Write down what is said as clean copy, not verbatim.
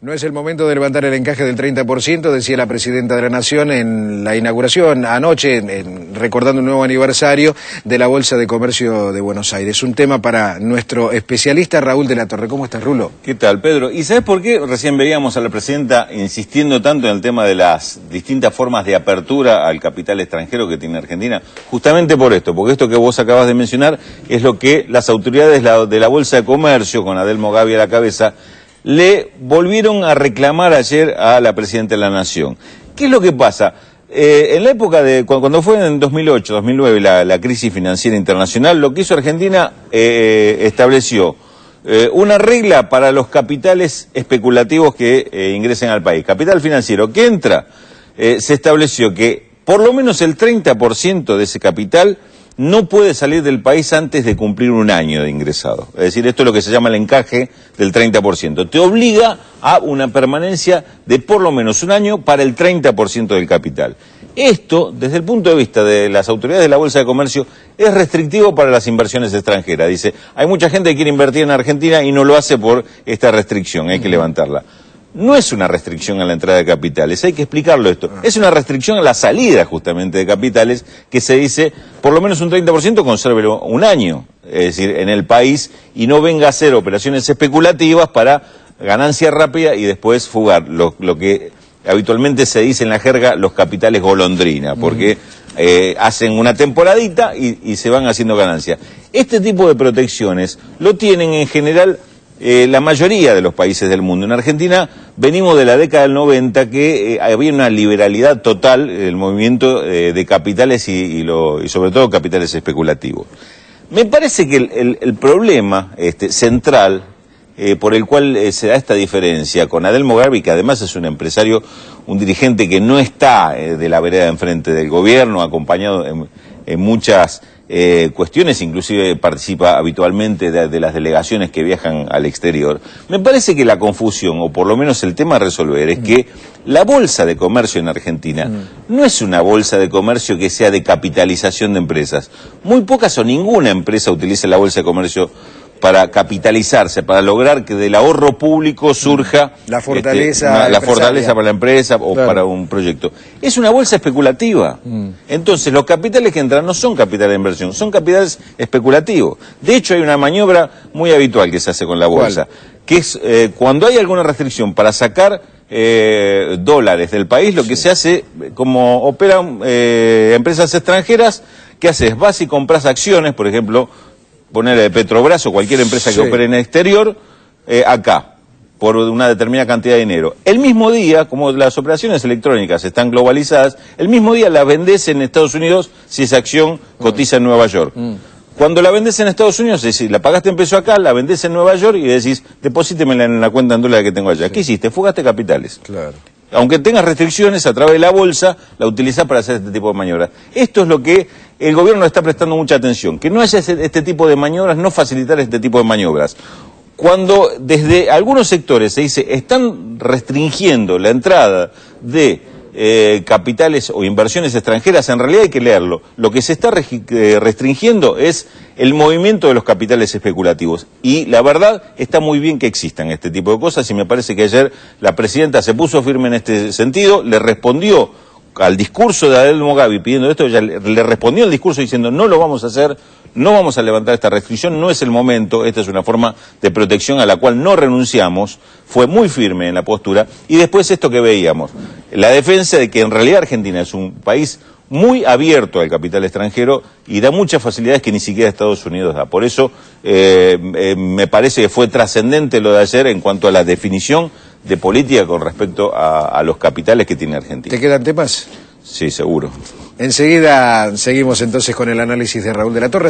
No es el momento de levantar el encaje del 30%, decía la presidenta de la Nación en la inauguración anoche, recordando un nuevo aniversario de la Bolsa de Comercio de Buenos Aires. Un tema para nuestro especialista Raúl de la Torre. ¿Cómo estás, Rulo? ¿Qué tal, Pedro? ¿Y sabes por qué recién veíamos a la presidenta insistiendo tanto en el tema de las distintas formas de apertura al capital extranjero que tiene Argentina? Justamente por esto, porque esto que vos acabas de mencionar es lo que las autoridades de la Bolsa de Comercio, con Adelmo Gavi a la cabeza, le volvieron a reclamar ayer a la presidenta de la Nación. ¿Qué es lo que pasa? En la época de, cuando fue en 2008, 2009 la crisis financiera internacional, lo que hizo Argentina estableció una regla para los capitales especulativos que ingresen al país. Capital financiero que entra, se estableció que por lo menos el 30% de ese capital no puede salir del país antes de cumplir un año de ingresado. Es decir, esto es lo que se llama el encaje del 30%. Te obliga a una permanencia de por lo menos un año para el 30% del capital. Esto, desde el punto de vista de las autoridades de la Bolsa de Comercio, es restrictivo para las inversiones extranjeras. Dice, hay mucha gente que quiere invertir en Argentina y no lo hace por esta restricción, hay que levantarla. No es una restricción a la entrada de capitales, hay que explicarlo esto. Es una restricción a la salida justamente de capitales que se dice, por lo menos un 30% consérvelo un año, es decir, en el país y no venga a hacer operaciones especulativas para ganancia rápida y después fugar, lo que habitualmente se dice en la jerga los capitales golondrina, porque hacen una temporadita y se van haciendo ganancias. Este tipo de protecciones lo tienen en general la mayoría de los países del mundo. En Argentina venimos de la década del 90 que había una liberalidad total el movimiento de capitales y sobre todo capitales especulativos. Me parece que el problema central por el cual se da esta diferencia con Adelmo Gavi, que además es un empresario, un dirigente que no está de la vereda enfrente del gobierno, acompañado en muchas cuestiones, inclusive participa habitualmente de las delegaciones que viajan al exterior. Me parece que la confusión, o por lo menos el tema a resolver, es que la bolsa de comercio en Argentina no es una bolsa de comercio que sea de capitalización de empresas. Muy pocas o ninguna empresa utiliza la bolsa de comercio para capitalizarse, para lograr que del ahorro público surja la fortaleza, para la empresa o claro, para un proyecto. Es una bolsa especulativa. Entonces los capitales que entran no son capitales de inversión, son capitales especulativos. De hecho hay una maniobra muy habitual que se hace con la bolsa, que es cuando hay alguna restricción para sacar dólares del país, lo que se hace, como operan empresas extranjeras, ¿qué haces? Vas y compras acciones, por ejemplo, poner de Petrobras o cualquier empresa que opere en el exterior, acá, por una determinada cantidad de dinero. El mismo día, como las operaciones electrónicas están globalizadas, el mismo día la vendés en Estados Unidos si esa acción cotiza en Nueva York. Cuando la vendés en Estados Unidos, es decir, la pagaste en peso acá, la vendés en Nueva York y decís, deposítemela en la cuenta en dólares que tengo allá. ¿Qué hiciste? Fugaste capitales. Claro. Aunque tengas restricciones a través de la bolsa, la utilizás para hacer este tipo de maniobras. Esto es lo que el gobierno está prestando mucha atención, que no haya este tipo de maniobras, no facilitar este tipo de maniobras. Cuando desde algunos sectores se dice, están restringiendo la entrada de capitales o inversiones extranjeras, en realidad hay que leerlo. Lo que se está restringiendo es el movimiento de los capitales especulativos. Y la verdad, está muy bien que existan este tipo de cosas y me parece que ayer la presidenta se puso firme en este sentido, le respondió al discurso de Adelmo Gavi pidiendo esto, ella le respondió al discurso diciendo no lo vamos a hacer, no vamos a levantar esta restricción, no es el momento, esta es una forma de protección a la cual no renunciamos, fue muy firme en la postura, y después esto que veíamos, la defensa de que en realidad Argentina es un país muy abierto al capital extranjero y da muchas facilidades que ni siquiera Estados Unidos da. Por eso me parece que fue trascendente lo de ayer en cuanto a la definición de política con respecto a los capitales que tiene Argentina. ¿Te quedan temas? Sí, seguro. Enseguida seguimos entonces con el análisis de Raúl de la Torre.